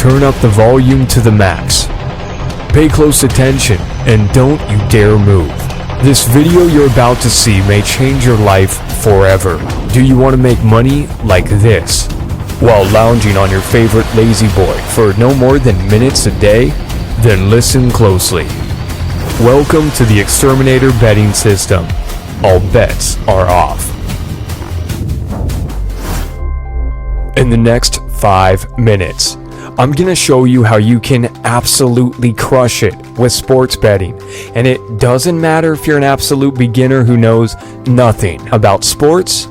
turn up the volume to the max. Pay close attention and don't you dare move. This video you're about to see may change your life forever. Do you want to make money like this while lounging on your favorite lazy boy for no more than minutes a day? Then listen closely. Welcome to the Exterminator Betting System. All bets are off. In the next 5 minutes, I'm gonna show you how you can absolutely crush it with sports betting. And it doesn't matter if you're an absolute beginner who knows nothing about sports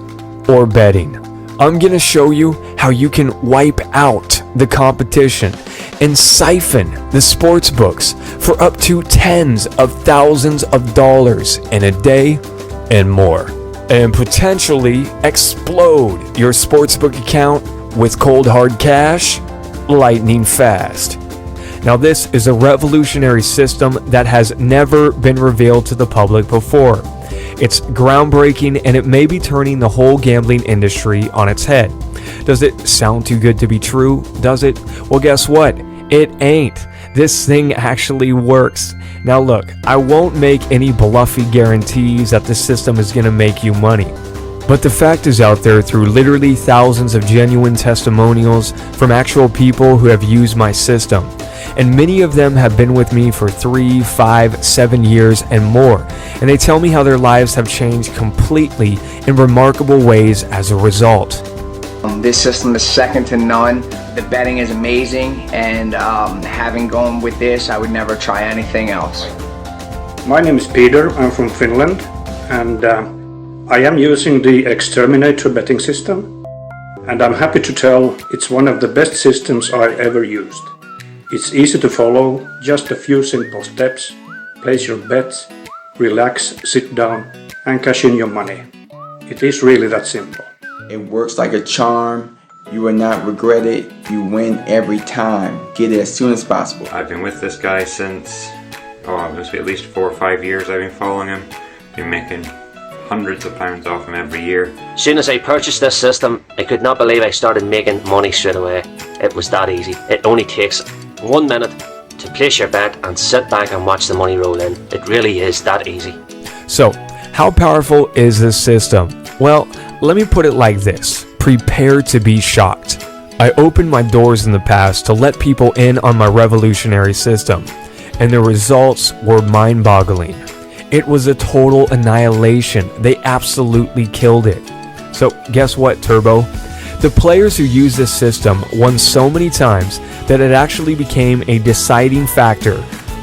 or betting. I'm gonna show you how you can wipe out the competition and siphon the sports books for up to tens of thousands of dollars in a day and more. And potentially explode your sportsbook account with cold hard cash lightning fast. Now this is a revolutionary system that has never been revealed to the public before. It's groundbreaking and it may be turning the whole gambling industry on its head. Does it sound too good to be true? Does it? Well, guess what? It ain't. This thing actually works. Now look, I won't make any bluffy guarantees that the system is going to make you money. But the fact is out there through literally thousands of genuine testimonials from actual people who have used my system. And many of them have been with me for 3, 5, 7 years and more. And they tell me how their lives have changed completely in remarkable ways as a result. This system is second to none. The betting is amazing, and having gone with this, I would never try anything else. My name is Peter, I'm from Finland, and I am using the Exterminator Betting System, and I'm happy to tell it's one of the best systems I ever used. It's easy to follow, just a few simple steps, place your bets, relax, sit down, and cash in your money. It is really that simple. It works like a charm. You will not regret it. You win every time. Get it as soon as possible. I've been with this guy since, it must be at least 4 or 5 years I've been following him. Been making hundreds of pounds off him every year. As soon as I purchased this system, I could not believe I started making money straight away. It was that easy. It only takes 1 minute to place your bet and sit back and watch the money roll in. It really is that easy. So, how powerful is this system? Well, let me put it like this. Prepare to be shocked. I opened my doors in the past to let people in on my revolutionary system, and the results were mind-boggling. It was a total annihilation. They absolutely killed it. So guess what, Turbo? The players who use this system won so many times that it actually became a deciding factor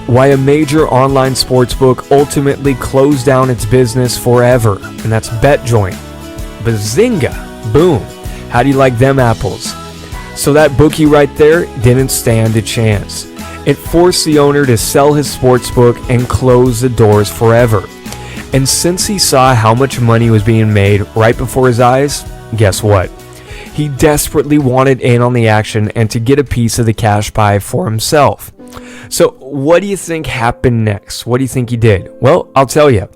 why a major online sportsbook ultimately closed down its business forever, and that's BetJoint. Bazinga! Boom! How do you like them apples? So that bookie right there didn't stand a chance. It forced the owner to sell his sportsbook and close the doors forever. And since he saw how much money was being made right before his eyes, guess what? He desperately wanted in on the action and to get a piece of the cash pie for himself. So what do you think happened next? What do you think he did? Well, I'll tell you.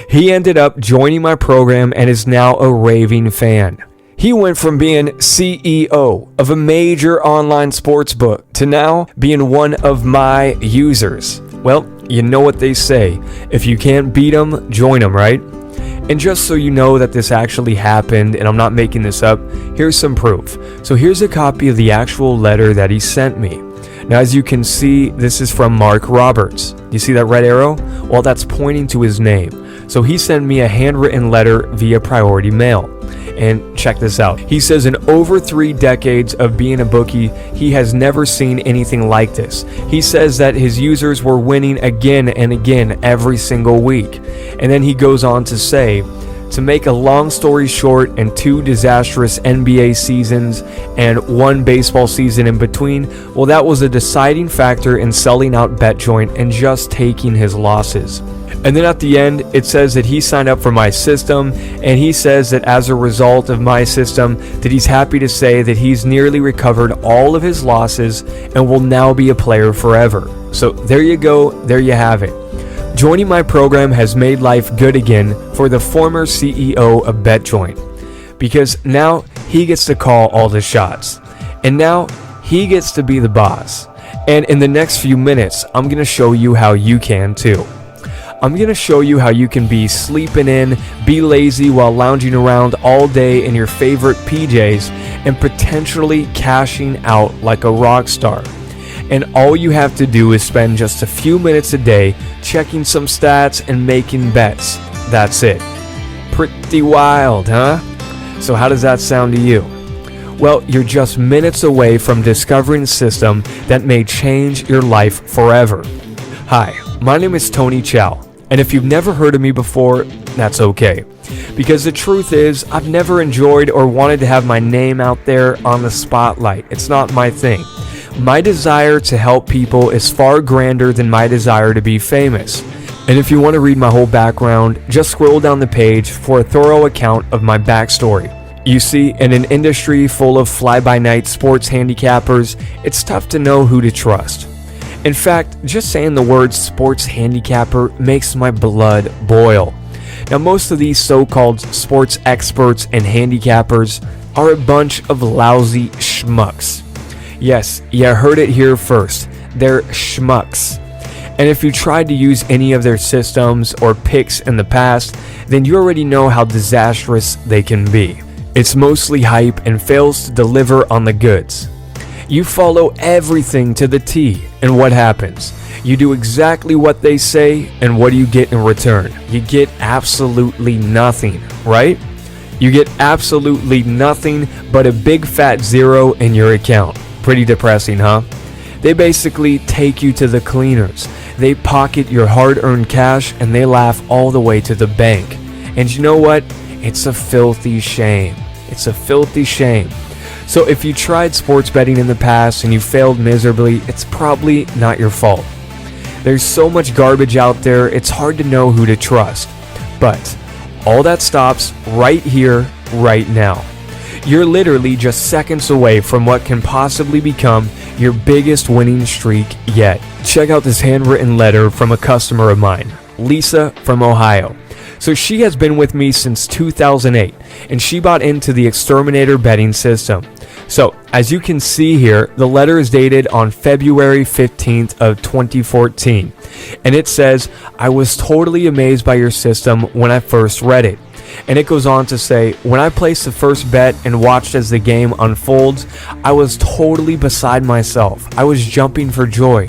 He ended up joining my program and is now a raving fan. He went from being CEO of a major online sportsbook to now being one of my users. Well, you know what they say. If you can't beat them, join them, right? And just so you know that this actually happened, and I'm not making this up, here's some proof. So here's a copy of the actual letter that he sent me. Now, as you can see, this is from Mark Roberts. You see that red arrow? Well, that's pointing to his name. So he sent me a handwritten letter via priority mail. And check this out. He says in over 3 decades of being a bookie, he has never seen anything like this. He says that his users were winning again and again every single week. And then he goes on to say, to make a long story short, and 2 disastrous NBA seasons and 1 baseball season in between, well, that was a deciding factor in selling out BetJoint and just taking his losses. And then at the end, it says that he signed up for my system, and he says that as a result of my system, that he's happy to say that he's nearly recovered all of his losses and will now be a player forever. So there you go, there you have it. Joining my program has made life good again for the former CEO of BetJoint, because now he gets to call all the shots. And now he gets to be the boss. And in the next few minutes, I'm going to show you how you can too. I'm going to show you how you can be sleeping in, be lazy while lounging around all day in your favorite PJs, and potentially cashing out like a rock star. And all you have to do is spend just a few minutes a day checking some stats and making bets. That's it. Pretty wild, huh? So how does that sound to you? Well, you're just minutes away from discovering a system that may change your life forever. Hi, my name is Tony Chow, and if you've never heard of me before, that's okay. Because the truth is, I've never enjoyed or wanted to have my name out there on the spotlight. It's not my thing. My desire to help people is far grander than my desire to be famous. And if you want to read my whole background, just scroll down the page for a thorough account of my backstory. You see, in an industry full of fly-by-night sports handicappers, it's tough to know who to trust. In fact, just saying the word sports handicapper makes my blood boil. Now, most of these so-called sports experts and handicappers are a bunch of lousy schmucks. Yes, you heard it here first. They're schmucks. And if you tried to use any of their systems or picks in the past, then you already know how disastrous they can be. It's mostly hype and fails to deliver on the goods. You follow everything to the T, and what happens? You do exactly what they say, and what do you get in return? You get absolutely nothing, right? You get absolutely nothing but a big fat zero in your account. Pretty depressing, huh? They basically take you to the cleaners. They pocket your hard-earned cash, and they laugh all the way to the bank. And you know what? It's a filthy shame. It's a filthy shame. So if you tried sports betting in the past and you failed miserably, it's probably not your fault. There's so much garbage out there, it's hard to know who to trust. But all that stops right here, right now. You're literally just seconds away from what can possibly become your biggest winning streak yet. Check out this handwritten letter from a customer of mine, Lisa from Ohio. So she has been with me since 2008, and she bought into the Exterminator Betting System. So, as you can see here, the letter is dated on February 15th of 2014, and it says, "I was totally amazed by your system when I first read it." And it goes on to say, "When I placed the first bet and watched as the game unfolds, I was totally beside myself. I was jumping for joy.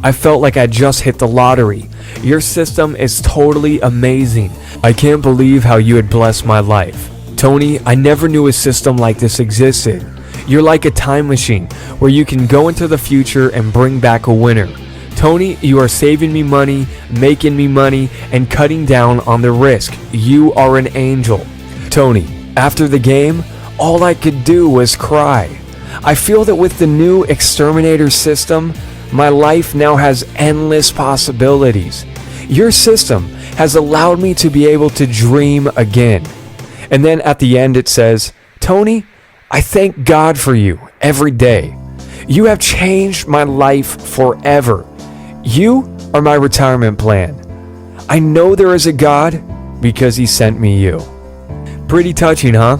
I felt like I just hit the lottery. Your system is totally amazing. I can't believe how you had blessed my life. Tony, I never knew a system like this existed. You're like a time machine where you can go into the future and bring back a winner. Tony, you are saving me money, making me money, and cutting down on the risk. You are an angel. Tony, after the game, all I could do was cry. I feel that with the new Exterminator system, my life now has endless possibilities. Your system has allowed me to be able to dream again." And then at the end it says, "Tony, I thank God for you every day. You have changed my life forever. You are my retirement plan. I know there is a God because he sent me you." Pretty touching, huh?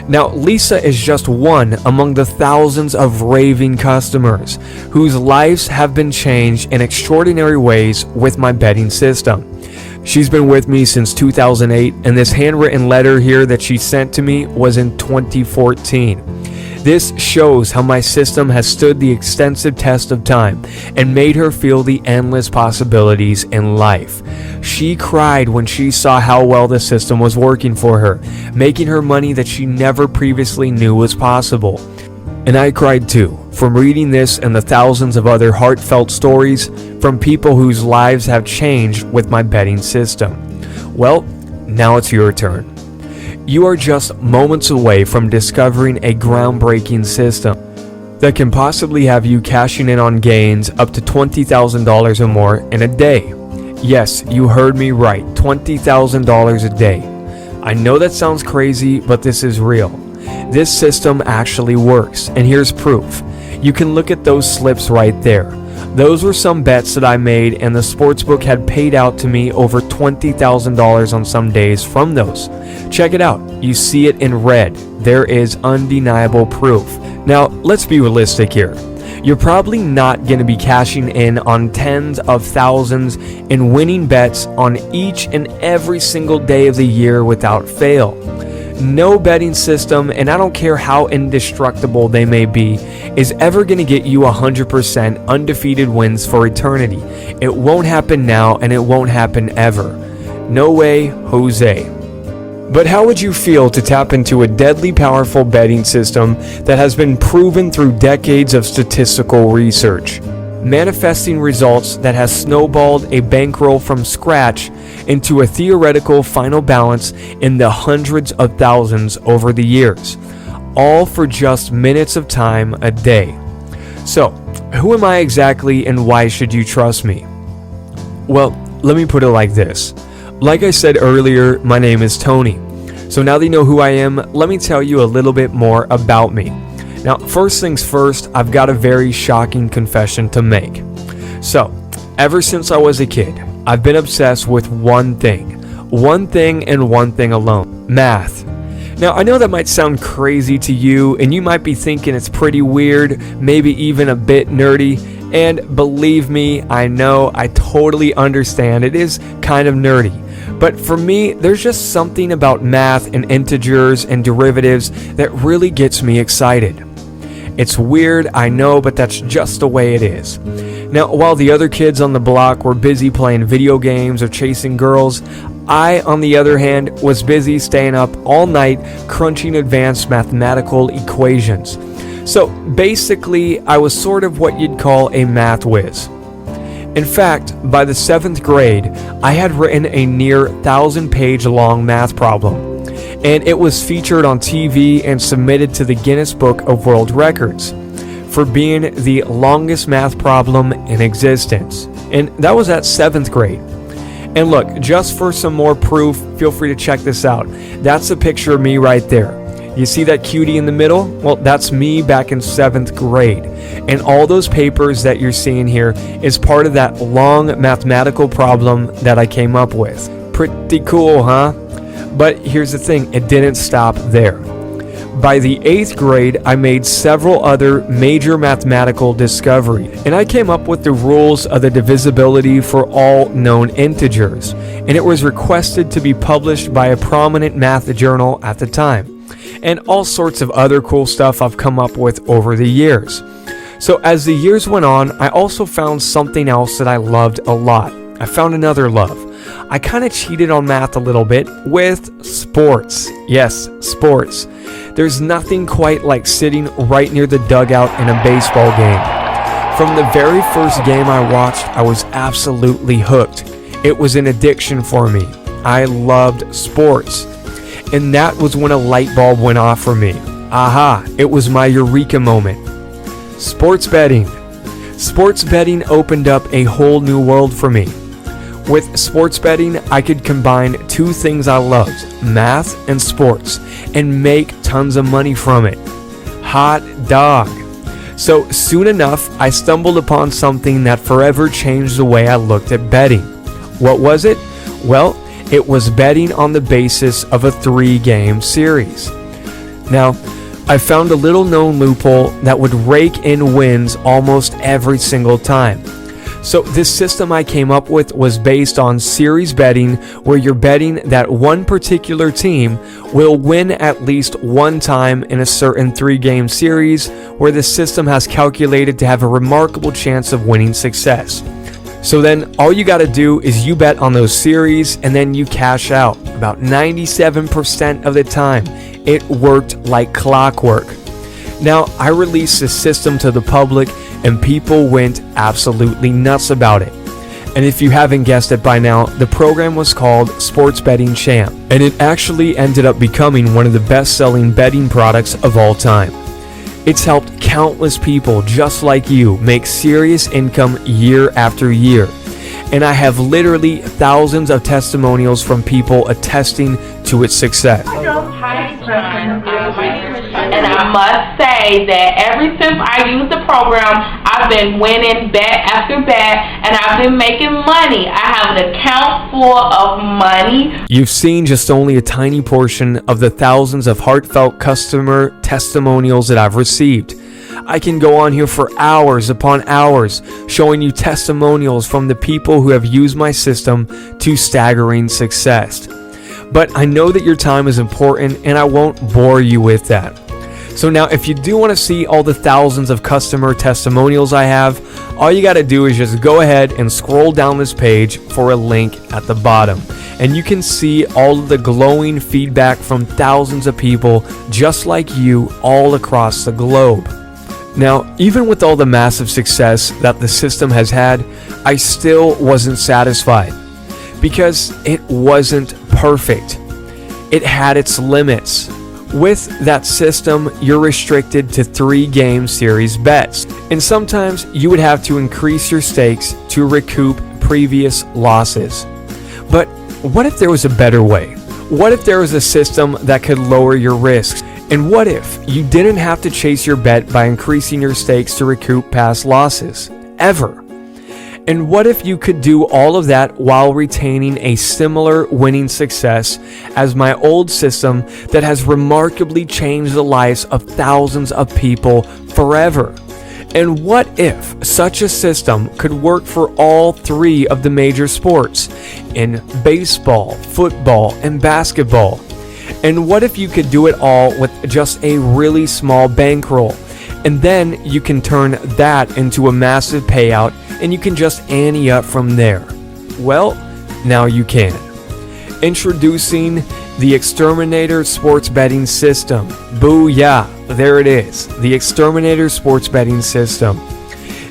Now, Lisa is just one among the thousands of raving customers whose lives have been changed in extraordinary ways with my betting system. She's been with me since 2008, and this handwritten letter here that she sent to me was in 2014. This shows how my system has stood the extensive test of time and made her feel the endless possibilities in life. She cried when she saw how well the system was working for her, making her money that she never previously knew was possible. And I cried too, from reading this and the thousands of other heartfelt stories from people whose lives have changed with my betting system. Well, now it's your turn. You are just moments away from discovering a groundbreaking system that can possibly have you cashing in on gains up to $20,000 or more in a day. Yes, you heard me right, $20,000 a day. I know that sounds crazy, but this is real. This system actually works, and here's proof. You can look at those slips right there. Those were some bets that I made, and the sportsbook had paid out to me over $20,000 on some days from those. Check it out. You see it in red. There is undeniable proof. Now, let's be realistic here. you're probably not going to be cashing in on tens of thousands and winning bets on each and every single day of the year without fail. No betting system, and I don't care how indestructible they may be, is ever going to get you 100% undefeated wins for eternity. It won't happen now, and it won't happen ever. No way, Jose. But how would you feel to tap into a deadly powerful betting system that has been proven through decades of statistical research, manifesting results that has snowballed a bankroll from scratch into a theoretical final balance in the hundreds of thousands over the years, all for just minutes of time a day? So, who am I exactly, and why should you trust me? Well, let me put it like this. Like I said earlier, my name is Tony. So now that you know who I am, let me tell you a little bit more about me. Now, first things first, I've got a very shocking confession to make. So, ever since I was a kid, I've been obsessed with one thing and one thing alone: math. Now, I know that might sound crazy to you, and you might be thinking it's pretty weird, maybe even a bit nerdy. And believe me, I know, I totally understand. It is kind of nerdy. But for me, there's just something about math and integers and derivatives that really gets me excited. It's weird, I know, but that's just the way it is. Now, while the other kids on the block were busy playing video games or chasing girls, I, on the other hand, was busy staying up all night crunching advanced mathematical equations. So basically, I was sort of what you'd call a math whiz. In fact, by the 7th grade, I had written a near 1,000-page long math problem, and it was featured on TV and submitted to the Guinness Book of World Records for being the longest math problem in existence. And that was at 7th grade. And look, just for some more proof, feel free to check this out. That's a picture of me right there. You see that cutie in the middle? Well, that's me back in 7th grade. And all those papers that you're seeing here is part of that long mathematical problem that I came up with. Pretty cool, huh? But here's the thing, it didn't stop there. By the 8th grade, I made several other major mathematical discoveries, and I came up with the rules of the divisibility for all known integers, and it was requested to be published by a prominent math journal at the time, and all sorts of other cool stuff I've come up with over the years. So as the years went on, I also found something else that I loved a lot. I found another love. I kind of cheated on math a little bit with sports. Yes, sports. There's nothing quite like sitting right near the dugout in a baseball game. From the very first game I watched, I was absolutely hooked. It was an addiction for me. I loved sports. And that was when a light bulb went off for me. Aha, it was my eureka moment. Sports betting. Sports betting opened up a whole new world for me. With sports betting, I could combine two things I loved, math and sports, and make tons of money from it. Hot dog. So soon enough, I stumbled upon something that forever changed the way I looked at betting. What was it? Well, it was betting on the basis of a 3-game series. Now, I found a little known loophole that would rake in wins almost every single time. So this system I came up with was based on series betting, where you're betting that one particular team will win at least one time in a certain 3-game series, where the system has calculated to have a remarkable chance of winning success. So then all you got to do is you bet on those series and then you cash out. About 97% of the time, it worked like clockwork. Now, I released the system to the public and people went absolutely nuts about it. And if you haven't guessed it by now, the program was called Sports Betting Champ, and it actually ended up becoming one of the best-selling betting products of all time. It's helped countless people just like you make serious income year after year. And I have literally thousands of testimonials from people attesting to its success. And I must say that ever since I used the program, I've been winning bet after bet, and I've been making money. I have an account full of money. You've seen just only a tiny portion of the thousands of heartfelt customer testimonials that I've received. I can go on here for hours upon hours showing you testimonials from the people who have used my system to staggering success. But I know that your time is important and I won't bore you with that. So now if you do want to see all the thousands of customer testimonials I have, all you got to do is just go ahead and scroll down this page for a link at the bottom. And you can see all of the glowing feedback from thousands of people just like you all across the globe. Now, even with all the massive success that the system has had, I still wasn't satisfied because it wasn't perfect. It had its limits. With that system, you're restricted to 3 game series bets, and sometimes you would have to increase your stakes to recoup previous losses. But what if there was a better way? What if there was a system that could lower your risks? And what if you didn't have to chase your bet by increasing your stakes to recoup past losses? Ever. And what if you could do all of that while retaining a similar winning success as my old system that has remarkably changed the lives of thousands of people forever? And what if such a system could work for all 3 of the major sports in baseball, football, and basketball? And what if you could do it all with just a really small bankroll? And then you can turn that into a massive payout and you can just ante up from there. Well, now you can. Introducing the Exterminator Sports Betting System. Booyah! There it is. The Exterminator Sports Betting System.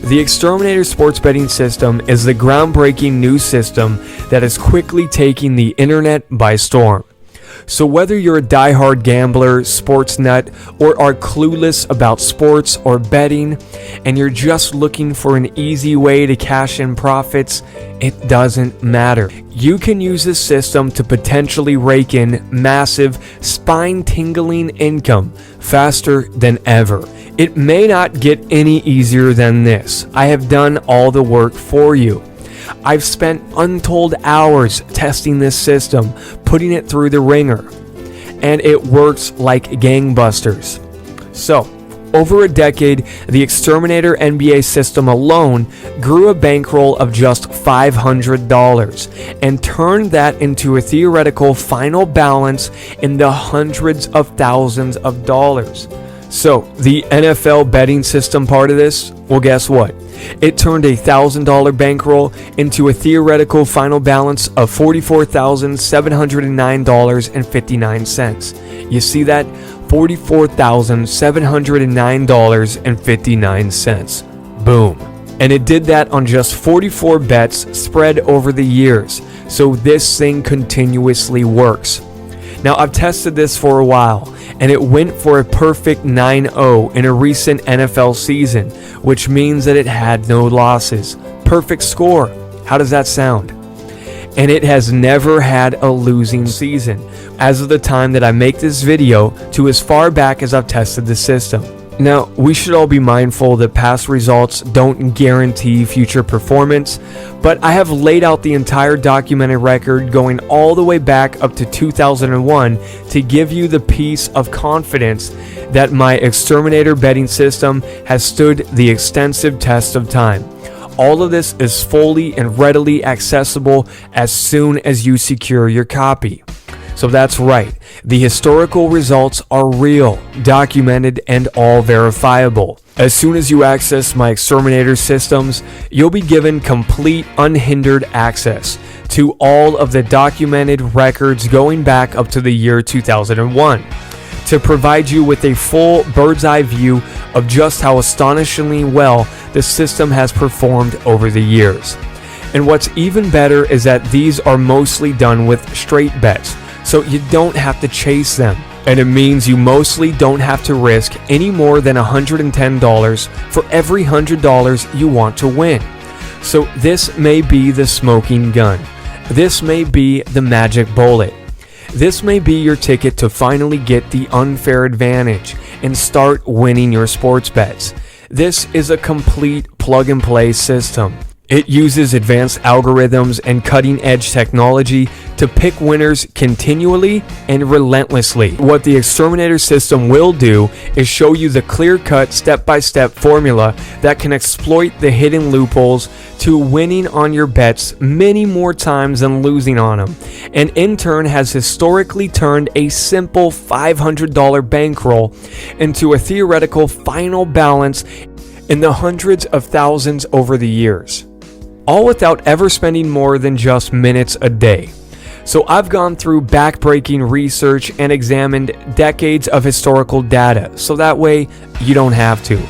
The Exterminator Sports Betting System is the groundbreaking new system that is quickly taking the internet by storm. So whether you're a diehard gambler, sports nut, or are clueless about sports or betting, and you're just looking for an easy way to cash in profits, it doesn't matter. You can use this system to potentially rake in massive, spine-tingling income faster than ever. It may not get any easier than this. I have done all the work for you. I've spent untold hours testing this system, putting it through the ringer, and it works like gangbusters. So, over a decade, the Exterminator NBA system alone grew a bankroll of just $500 and turned that into a theoretical final balance in the hundreds of thousands of dollars. So, the NFL betting system part of this, well, guess what? It turned a $1,000 bankroll into a theoretical final balance of $44,709.59. You see that? $44,709.59. Boom. And it did that on just 44 bets spread over the years. So this thing continuously works. Now, I've tested this for a while, and it went for a perfect 9-0 in a recent NFL season, which means that it had no losses. Perfect score. How does that sound? And it has never had a losing season, as of the time that I make this video to as far back as I've tested the system. Now, we should all be mindful that past results don't guarantee future performance, but I have laid out the entire documented record going all the way back up to 2001 to give you the peace of confidence that my Exterminator betting system has stood the extensive test of time. All of this is fully and readily accessible as soon as you secure your copy. So that's right, the historical results are real, documented, and all verifiable. As soon as you access my Exterminator systems, you'll be given complete unhindered access to all of the documented records going back up to the year 2001 to provide you with a full bird's eye view of just how astonishingly well the system has performed over the years. And what's even better is that these are mostly done with straight bets, so you don't have to chase them. And it means you mostly don't have to risk any more than $110 for every $100 you want to win. So this may be the smoking gun. This may be the magic bullet. This may be your ticket to finally get the unfair advantage and start winning your sports bets. This is a complete plug-and-play system. It uses advanced algorithms and cutting-edge technology to pick winners continually and relentlessly. What the Exterminator system will do is show you the clear-cut, step-by-step formula that can exploit the hidden loopholes to winning on your bets many more times than losing on them, and in turn has historically turned a simple $500 bankroll into a theoretical final balance in the hundreds of thousands over the years, all without ever spending more than just minutes a day. So I've gone through backbreaking research and examined decades of historical data, so that way you don't have to.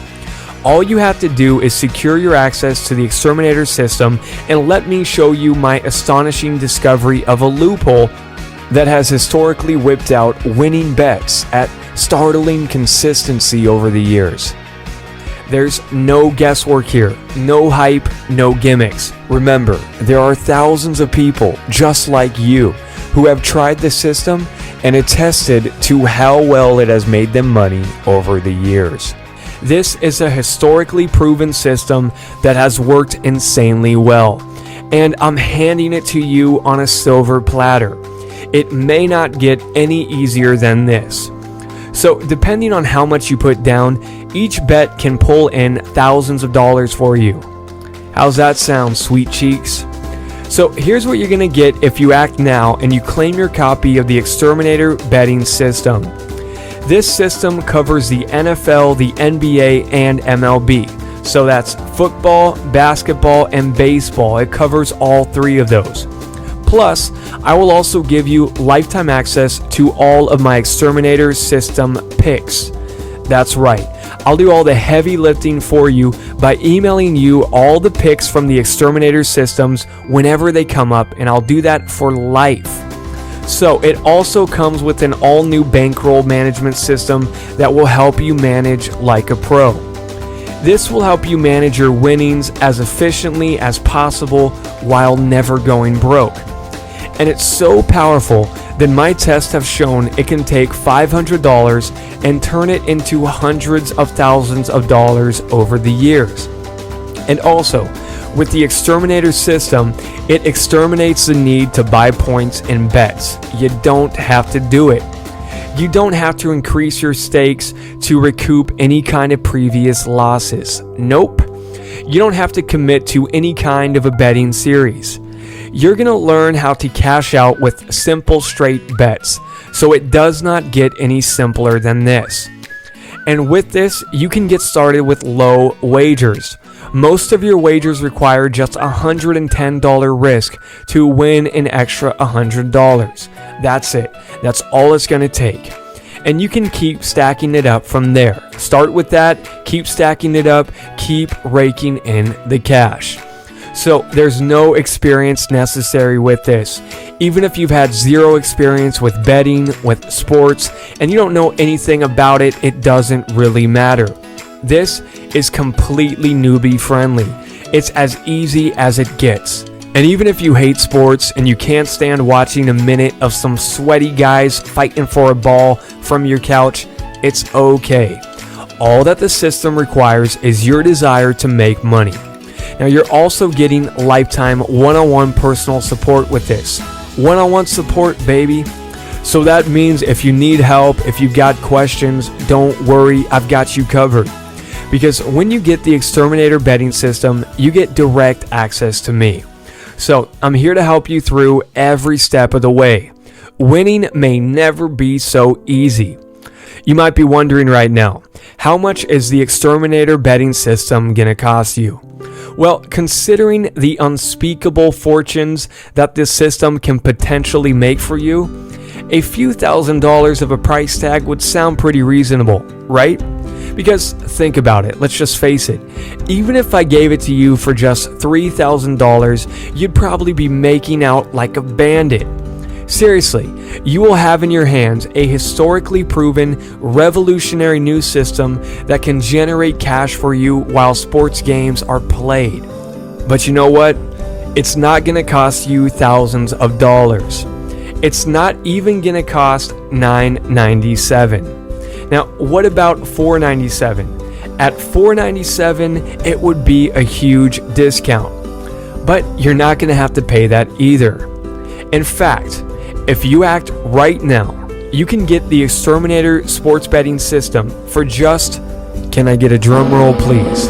All you have to do is secure your access to the Exterminator system and let me show you my astonishing discovery of a loophole that has historically whipped out winning bets at startling consistency over the years. There's no guesswork here, no hype, no gimmicks. Remember, there are thousands of people just like you who have tried the system and attested to how well it has made them money over the years. This is a historically proven system that has worked insanely well, and I'm handing it to you on a silver platter. It may not get any easier than this. So depending on how much you put down, each bet can pull in thousands of dollars for you. How's that sound, sweet cheeks? So here's what you're going to get if you act now and you claim your copy of the Exterminator Betting System. This system covers the NFL, the NBA, and MLB. So that's football, basketball, and baseball. It covers all three of those. Plus, I will also give you lifetime access to all of my Exterminator system picks. That's right, I'll do all the heavy lifting for you by emailing you all the picks from the Exterminator systems whenever they come up, and I'll do that for life. So it also comes with an all-new bankroll management system that will help you manage like a pro. This will help you manage your winnings as efficiently as possible while never going broke. And it's so powerful that my tests have shown it can take $500 and turn it into hundreds of thousands of dollars over the years. And also, with the Exterminator system, it exterminates the need to buy points in bets. You don't have to do it. You don't have to increase your stakes to recoup any kind of previous losses. Nope. You don't have to commit to any kind of a betting series. You're going to learn how to cash out with simple straight bets, so it does not get any simpler than this. And with this, you can get started with low wagers. Most of your wagers require just $110 risk to win an extra $100. That's it. That's all it's going to take. And you can keep stacking it up from there. Start with that, keep stacking it up, keep raking in the cash. So there's no experience necessary with this. Even if you've had zero experience with betting, with sports, and you don't know anything about it, it doesn't really matter. This is completely newbie friendly. It's as easy as it gets. And even if you hate sports and you can't stand watching a minute of some sweaty guys fighting for a ball from your couch, it's okay. All that the system requires is your desire to make money. Now you're also getting lifetime one-on-one personal support with this. One-on-one support, baby. So that means if you need help, if you've got questions, don't worry, I've got you covered. Because when you get the Exterminator Betting System, you get direct access to me. So I'm here to help you through every step of the way. Winning may never be so easy. You might be wondering right now, how much is the Exterminator Betting System gonna cost you? Well, considering the unspeakable fortunes that this system can potentially make for you, a few $1,000s of a price tag would sound pretty reasonable, right? Because think about it, let's just face it, even if I gave it to you for just $3,000, you'd probably be making out like a bandit. Seriously, you will have in your hands a historically proven, revolutionary new system that can generate cash for you while sports games are played. But you know what? It's not going to cost you thousands of dollars. It's not even going to cost $9.97. Now, what about $4.97? At $4.97, it would be a huge discount. But you're not going to have to pay that either. In fact, if you act right now, you can get the Exterminator Sports Betting System for just, can I get a drum roll please?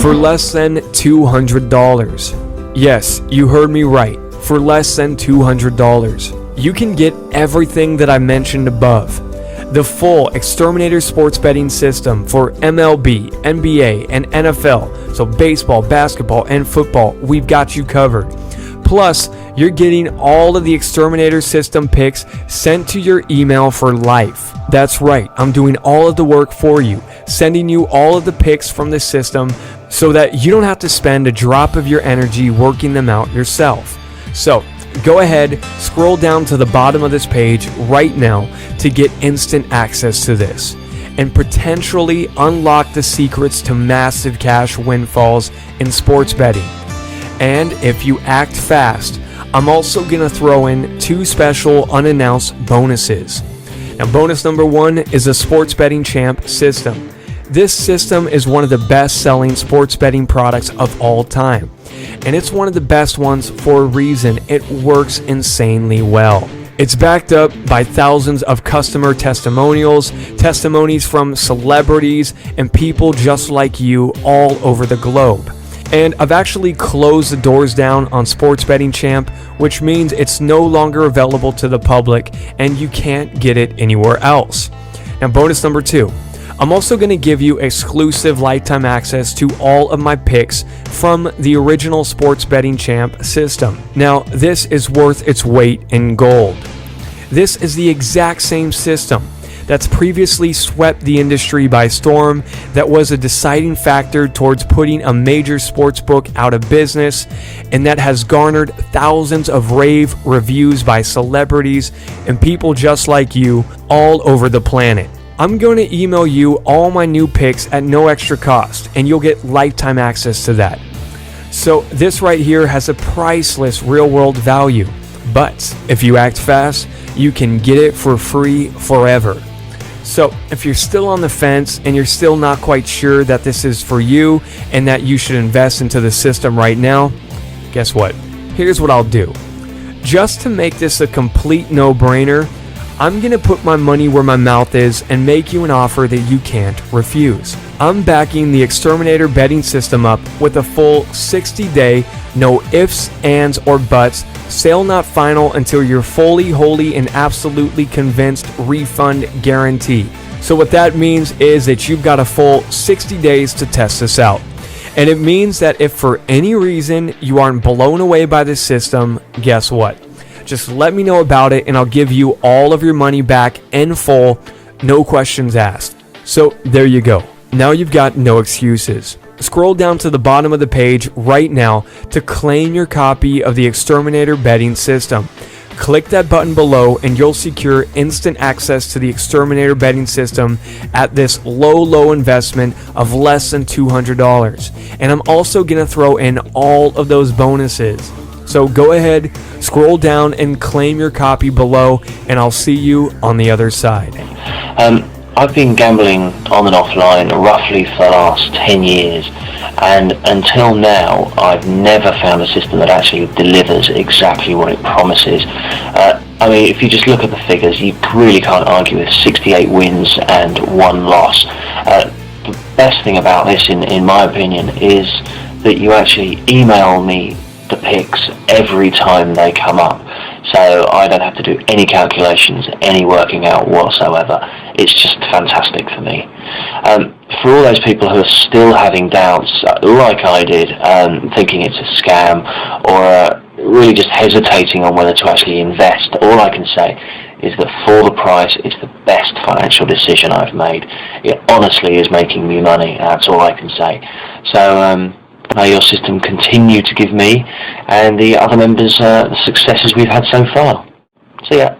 For less than $200. Yes, you heard me right. For less than $200. You can get everything that I mentioned above. The full Exterminator Sports Betting System for MLB, NBA, and NFL. So baseball, basketball, and football, we've got you covered. Plus, you're getting all of the Exterminator System picks sent to your email for life. That's right, I'm doing all of the work for you, sending you all of the picks from the system so that you don't have to spend a drop of your energy working them out yourself. So, go ahead, scroll down to the bottom of this page right now to get instant access to this and potentially unlock the secrets to massive cash windfalls in sports betting. And if you act fast, I'm also going to throw in 2 special unannounced bonuses. Now, bonus number 1 is a Sports Betting Champ system. This system is one of the best-selling sports betting products of all time. And it's one of the best ones for a reason. It works insanely well. It's backed up by thousands of customer testimonials, testimonies from celebrities, and people just like you all over the globe. And I've actually closed the doors down on Sports Betting Champ, which means it's no longer available to the public and you can't get it anywhere else. Now, bonus number 2. I'm also going to give you exclusive lifetime access to all of my picks from the original Sports Betting Champ system. Now, this is worth its weight in gold. This is the exact same system that's previously swept the industry by storm, that was a deciding factor towards putting a major sportsbook out of business, and that has garnered thousands of rave reviews by celebrities and people just like you all over the planet. I'm going to email you all my new picks at no extra cost, and you'll get lifetime access to that. So this right here has a priceless real-world value, but if you act fast, you can get it for free forever. So if you're still on the fence and you're still not quite sure that this is for you and that you should invest into the system right now, guess what? Here's what I'll do. Just to make this a complete no-brainer, I'm going to put my money where my mouth is and make you an offer that you can't refuse. I'm backing the Exterminator betting system up with a full 60-day, no ifs, ands, or buts, sale not final until you're fully, wholly, and absolutely convinced refund guarantee. So what that means is that you've got a full 60 days to test this out. And it means that if for any reason you aren't blown away by the system, guess what? Just let me know about it and I'll give you all of your money back in full, no questions asked. So there you go. Now you've got no excuses. Scroll down to the bottom of the page right now to claim your copy of the Exterminator betting system. Click that button below and you'll secure instant access to the Exterminator betting system at this low investment of less than $200. And I'm also going to throw in all of those bonuses. So go ahead, scroll down and claim your copy below, and I'll see you on the other side. I've been gambling on and offline roughly for the last 10 years, and until now I've never found a system that actually delivers exactly what it promises. I mean, if you just look at the figures, you really can't argue with 68 wins and 1 loss. The best thing about this, in my opinion, is that you actually email me the picks every time they come up, so I don't have to do any calculations, any working out whatsoever. It's just fantastic for me. For all those people who are still having doubts, like I did, thinking it's a scam, or really just hesitating on whether to actually invest, all I can say is that for the price, it's the best financial decision I've made. It honestly is making me money, that's all I can say. So may your system continue to give me and the other members the successes we've had so far. See ya.